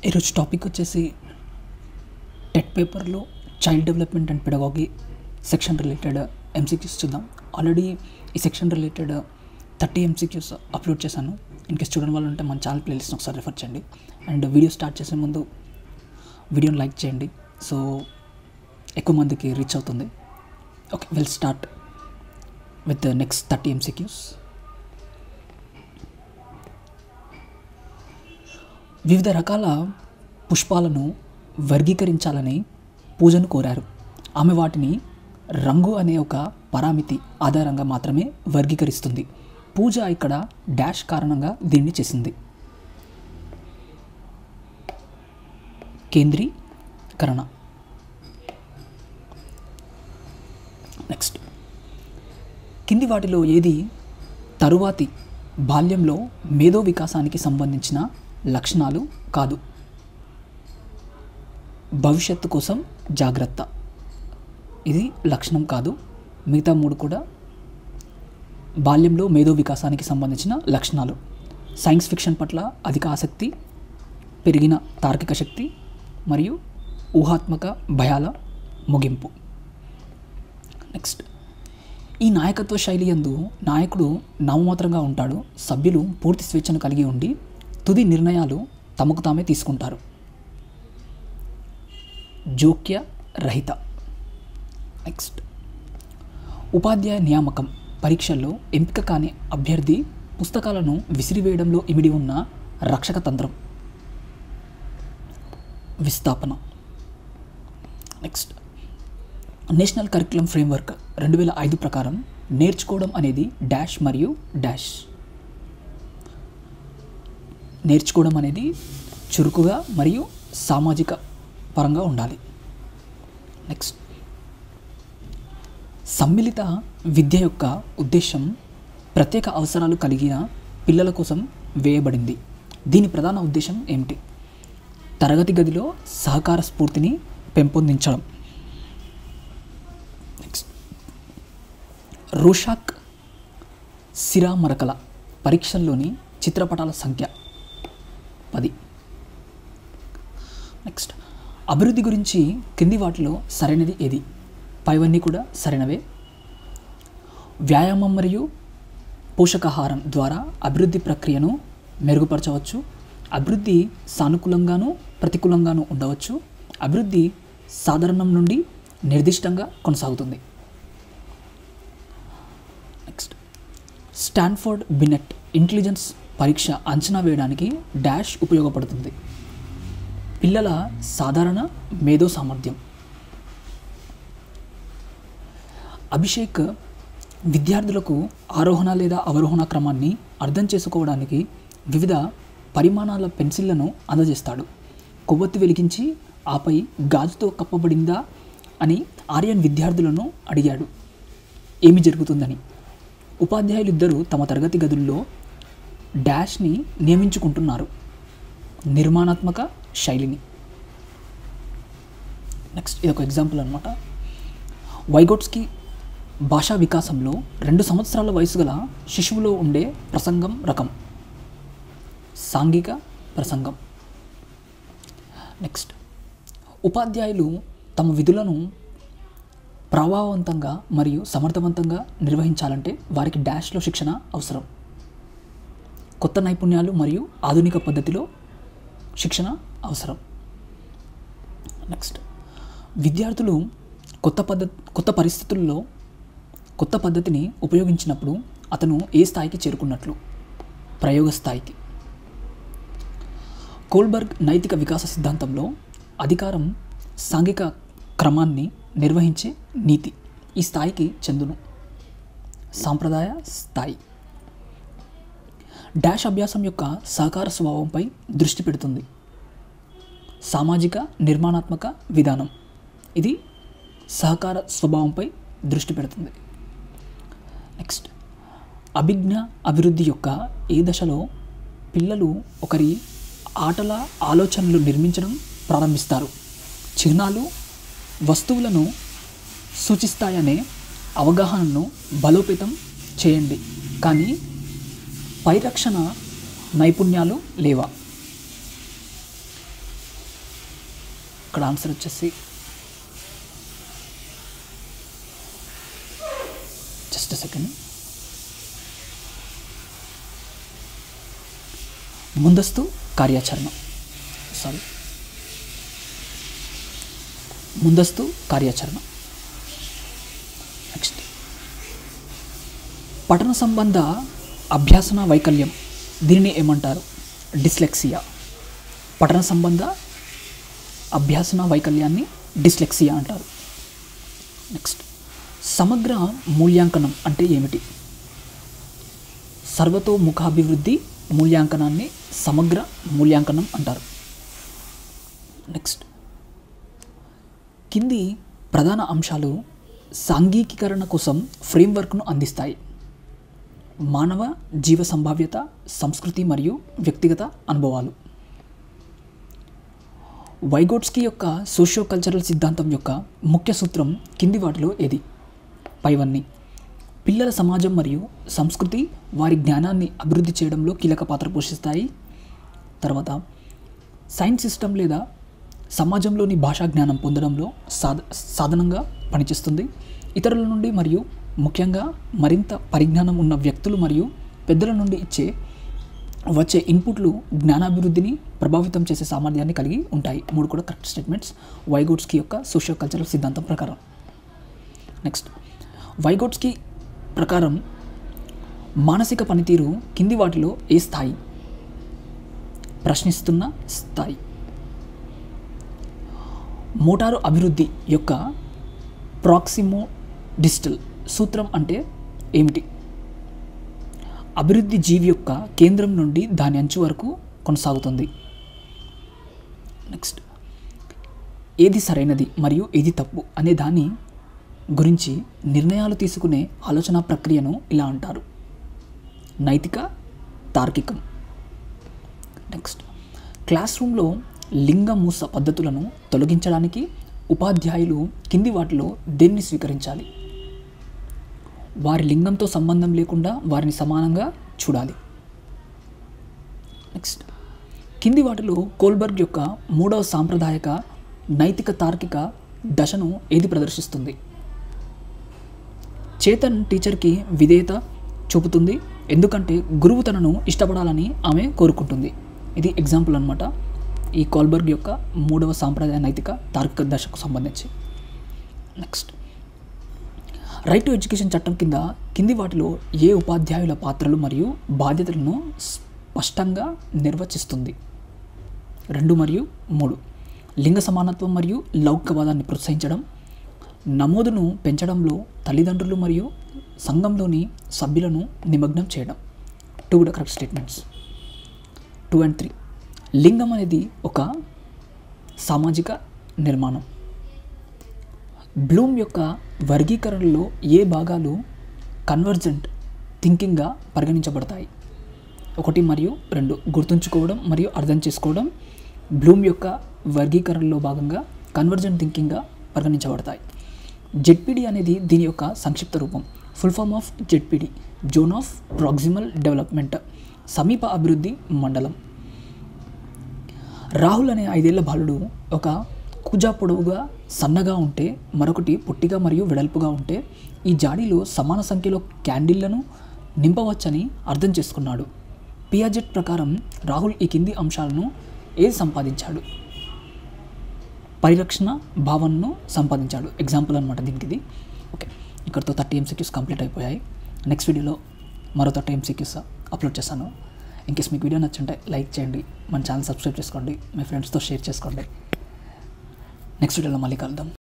ఈరోజు టాపిక్ వచ్చేసి టెట్ పేపర్లో child development and pedagogy section related MCQs చూద్దాం. ఆల్రెడీ ఈ సెక్షన్ రిలేటెడ్ 30 ఎంసీక్యూస్ అప్లోడ్ చేశాను. ఇన్కేస్ చూడని వాళ్ళు ఉంటే మన ఛానల్ ప్లేలిస్ట్ని ఒకసారి రిఫర్ చేయండి. అండ్ వీడియో స్టార్ట్ చేసే ముందు వీడియోని లైక్ చేయండి, సో ఎక్కువ మందికి రీచ్ అవుతుంది. Okay, will start with the next 30 MCQs. వివిధ రకాల పుష్పాలను వర్గీకరించాలని పూజను కోరారు. ఆమె వాటిని రంగు అనే ఒక పరామితి ఆధారంగా మాత్రమే వర్గీకరిస్తుంది. పూజ ఇక్కడ డాష్ కారణంగా దీన్ని చేసింది. కేంద్రీకరణ. నెక్స్ట్, కింది వాటిలో ఏది తరువాతి బాల్యంలో మేధో వికాసానికి సంబంధించిన లక్షణాలు కాదు? భవిష్యత్తు కోసం జాగ్రత్త, ఇది లక్షణం కాదు. మిగతా 3 కూడా బాల్యంలో మేధో వికాసానికి సంబంధించిన లక్షణాలు. సైన్స్ ఫిక్షన్ పట్ల అధిక ఆసక్తి, పెరిగిన తార్కిక శక్తి మరియు ఊహాత్మక భయాల ముగింపు. నెక్స్ట్, ఈ నాయకత్వ శైలి యందు నాయకుడు నామమాత్రంగా ఉంటాడు. సభ్యులు పూర్తి స్వేచ్ఛను కలిగి ఉండి తుది నిర్ణయాలు తమకు తామే తీసుకుంటారు. జోక్య రహిత. నెక్స్ట్, ఉపాధ్యాయ నియామకం. పరీక్షల్లో ఎంపిక కాని అభ్యర్థి పుస్తకాలను విసిరివేయడంలో ఇమిడి ఉన్న రక్షక తంత్రం. విస్థాపన. నెక్స్ట్, నేషనల్ కరిక్యులం ఫ్రేమ్వర్క్ 2005 ప్రకారం నేర్చుకోవడం అనేది డాష్ మరియు డాష్. నేర్చుకోవడం అనేది చురుకుగా మరియు సామాజిక పరంగా ఉండాలి. నెక్స్ట్, సమ్మిళిత విద్య యొక్క ఉద్దేశం ప్రత్యేక అవసరాలు కలిగిన పిల్లల కోసం వేయబడింది. దీని ప్రధాన ఉద్దేశం ఏమిటి? తరగతి గదిలో సహకార స్ఫూర్తిని పెంపొందించడం. నెక్స్ట్, రోషాక్ సిరా మరకల పరీక్షల్లోని చిత్రపటాల సంఖ్య 10. నెక్స్ట్, అభివృద్ధి గురించి కింది వాటిలో సరైనది ఏది? పైవన్నీ కూడా సరైనవే. వ్యాయామం మరియు పోషకాహారం ద్వారా అభివృద్ధి ప్రక్రియను మెరుగుపరచవచ్చు. అభివృద్ధి సానుకూలంగాను ప్రతికూలంగాను ఉండవచ్చు. అభివృద్ధి సాధారణం నుండి నిర్దిష్టంగా కొనసాగుతుంది. నెక్స్ట్, స్టాన్ఫోర్డ్ బినెట్ ఇంటెలిజెన్స్ పరీక్ష అంచనా వేయడానికి డాష్ ఉపయోగపడుతుంది. పిల్లల సాధారణ మేధో సామర్థ్యం. అభిషేక్ విద్యార్థులకు ఆరోహణ లేదా అవరోహణ క్రమాన్ని అర్థం చేసుకోవడానికి వివిధ పరిమాణాల పెన్సిళ్లను అందజేస్తాడు. కొవ్వొత్తి వెలిగించి ఆపై గాజుతో కప్పబడిందా అని ఆర్యన్ విద్యార్థులను అడిగాడు ఏమి జరుగుతుందని. ఉపాధ్యాయులిద్దరూ తమ తరగతి గదుల్లో డాష్ని నియమించుకుంటున్నారు. నిర్మాణాత్మక శైలిని. నెక్స్ట్, ఇది ఒక ఎగ్జాంపుల్ అనమాట. వైగోట్స్కి భాషా వికాసంలో 2 సంవత్సరాల వయసు గల శిశువులో ఉండే ప్రసంగం రకం. సాంఘిక ప్రసంగం. నెక్స్ట్, ఉపాధ్యాయులు తమ విధులను ప్రభావవంతంగా మరియు సమర్థవంతంగా నిర్వహించాలంటే వారికి డాష్లో శిక్షణ అవసరం. కొత్త నైపుణ్యాలు మరియు ఆధునిక పద్ధతిలో శిక్షణ అవసరం. నెక్స్ట్, విద్యార్థులు కొత్త పరిస్థితుల్లో కొత్త పద్ధతిని ఉపయోగించినప్పుడు అతను ఏ స్థాయికి చేరుకున్నట్లు? ప్రయోగ స్థాయికి. కోల్బర్గ్ నైతిక వికాస సిద్ధాంతంలో అధికారం సాంఘిక క్రమాన్ని నిర్వహించే నీతి ఈ స్థాయికి చెందును. సాంప్రదాయ స్థాయి. డాష్ అభ్యాసం యొక్క సహకార స్వభావంపై దృష్టి పెడుతుంది. సామాజిక నిర్మాణాత్మక విధానం. ఇది సహకార స్వభావంపై దృష్టి పెడుతుంది. నెక్స్ట్, అభిజ్ఞ అభివృద్ధి యొక్క ఏ దశలో పిల్లలు ఒకరి ఆటల ఆలోచనలు నిర్మించడం ప్రారంభిస్తారు? చిహ్నాలు వస్తువులను సూచిస్తాయనే అవగాహనను బలోపేతం చేయండి, కానీ పరిరక్షణ నైపుణ్యాలు లేవా? ఇక్కడ ఆన్సర్ వచ్చేసి జస్ట్ సెకండ్, ముందస్తు కార్యాచరణ. ముందస్తు కార్యాచరణ. నెక్స్ట్, పఠన సంబంధ అభ్యాసన వైకల్యం, దీనిని ఏమంటారు? డిస్లెక్సియా. పఠన సంబంధ అభ్యాసన వైకల్యాన్ని డిస్లెక్సియా అంటారు. నెక్స్ట్, సమగ్ర మూల్యాంకనం అంటే ఏమిటి? సర్వతోముఖాభివృద్ధి మూల్యాంకనాన్ని సమగ్ర మూల్యాంకనం అంటారు. నెక్స్ట్, కింది ప్రధాన అంశాలు సాంఘికీకరణ కోసం ఫ్రేమ్వర్క్ను అందిస్తాయి. మానవ జీవ సంభావ్యత, సంస్కృతి మరియు వ్యక్తిగత అనుభవాలు. వైగోట్స్కీ యొక్క సోషియో కల్చరల్ సిద్ధాంతం యొక్క ముఖ్య సూత్రం కింది వాటిలో ఏది? పైవన్నీ. పిల్లల సమాజం మరియు సంస్కృతి వారి జ్ఞానాన్ని అభివృద్ధి చేయడంలో కీలక పాత్ర పోషిస్తాయి. తర్వాత, సైన్స్ సిస్టమ్ లేదా సమాజంలోని భాషా జ్ఞానం పొందడంలో సాధనంగా పనిచేస్తుంది. ఇతరుల నుండి మరియు ముఖ్యంగా మరింత పరిజ్ఞానం ఉన్న వ్యక్తులు మరియు పెద్దల నుండి వచ్చే ఇన్పుట్లు జ్ఞానాభివృద్ధిని ప్రభావితం చేసే సామర్థ్యాన్ని కలిగి ఉంటాయి. 3 కూడా కరెక్ట్ స్టేట్మెంట్స్ వైగోట్స్కీ యొక్క సోషియో కల్చరల్ సిద్ధాంతం ప్రకారం. నెక్స్ట్, వైగోట్స్కీ ప్రకారం మానసిక పనితీరు కింది వాటిలో ఏ స్థాయి? ప్రశ్నిస్తున్న స్థాయి. మోటారు అభివృద్ధి యొక్క ప్రాక్సిమో డిజిటల్ సూత్రం అంటే ఏమిటి? అభివృద్ధి జీవి యొక్క కేంద్రం నుండి దాని అంచు వరకు కొనసాగుతుంది. నెక్స్ట్, ఏది సరైనది మరియు ఏది తప్పు అనే దాని గురించి నిర్ణయాలు తీసుకునే ఆలోచన ప్రక్రియను ఇలా అంటారు: నైతిక తార్కికం. నెక్స్ట్, క్లాస్ రూమ్లో లింగ మూస పద్ధతులను తొలగించడానికి ఉపాధ్యాయులు కింది వాటిలో దేన్ని స్వీకరించాలి? వారి లింగంతో సంబంధం లేకుండా వారిని సమానంగా చూడాలి. నెక్స్ట్, కింది వాటిలో కోల్బర్గ్ యొక్క 3వ సాంప్రదాయక నైతిక తార్కిక దశను ఏది ప్రదర్శిస్తుంది? చేతన్ టీచర్కి విధేయత చూపుతుంది ఎందుకంటే గురువు తనను ఇష్టపడాలని ఆమె కోరుకుంటుంది. ఇది ఎగ్జాంపుల్ అనమాట ఈ కోల్బర్గ్ యొక్క 3వ సాంప్రదాయ నైతిక తార్కిక దశకు సంబంధించి. నెక్స్ట్, రైట్ టు ఎడ్యుకేషన్ చట్టం కింది వాటిలో ఏ ఉపాధ్యాయుల పాత్రలు మరియు బాధ్యతలను స్పష్టంగా నిర్వచిస్తుంది? 2 మరియు 3. లింగ సమానత్వం మరియు లౌకికవాదాన్ని ప్రోత్సహించడం, నమోదును పెంచడంలో తల్లిదండ్రులు మరియు సంఘంలోని సభ్యులను నిమగ్నం చేయడం. 2 కూడా కరెక్ట్ స్టేట్మెంట్స్. 2 and 3. లింగం అనేది ఒక సామాజిక నిర్మాణం. బ్లూమ్ యొక్క వర్గీకరణలో ఏ భాగాలు కన్వర్జెంట్ థింకింగ్గా పరిగణించబడతాయి? 1 మరియు 2 గుర్తుంచుకోవడం మరియు అర్థం చేసుకోవడం బ్లూమ్ యొక్క వర్గీకరణలో భాగంగా కన్వర్జెంట్ థింకింగ్గా పరిగణించబడతాయి. జెడ్పీడి అనేది దీని యొక్క సంక్షిప్త రూపం. Full form of ZPD zone of proximal development, సమీప అభివృద్ధి మండలం. రాహుల్ అనే 5 ఏళ్ల బాలుడు ఒక కుజా పొడవుగా సన్నగా ఉంటే మరొకటి పొట్టిగా మరియు వెడల్పుగా ఉంటే ఈ జాడీలో సమాన సంఖ్యలో క్యాండిళ్లను నింపవచ్చని అర్థం చేసుకున్నాడు. పియాజెట్ ప్రకారం రాహుల్ ఈ కింది అంశాలను ఏది సంపాదించాడు? పరిరక్షణ భావనను సంపాదించాడు. ఎగ్జాంపుల్ అనమాట దీనికి ఇది. ఓకే, ఇక్కడతో 30 MCQs కంప్లీట్ అయిపోయాయి. నెక్స్ట్ వీడియోలో మరో 30 MCQs అప్లోడ్ చేస్తాను. ఇన్కేస్ మీకు వీడియో నచ్చుంటే లైక్ చేయండి, మన ఛానల్ సబ్స్క్రైబ్ చేసుకోండి, మీ ఫ్రెండ్స్తో షేర్ చేసుకోండి. నెక్స్ట్ వీడియోలో మళ్ళీ కలుద్దాం.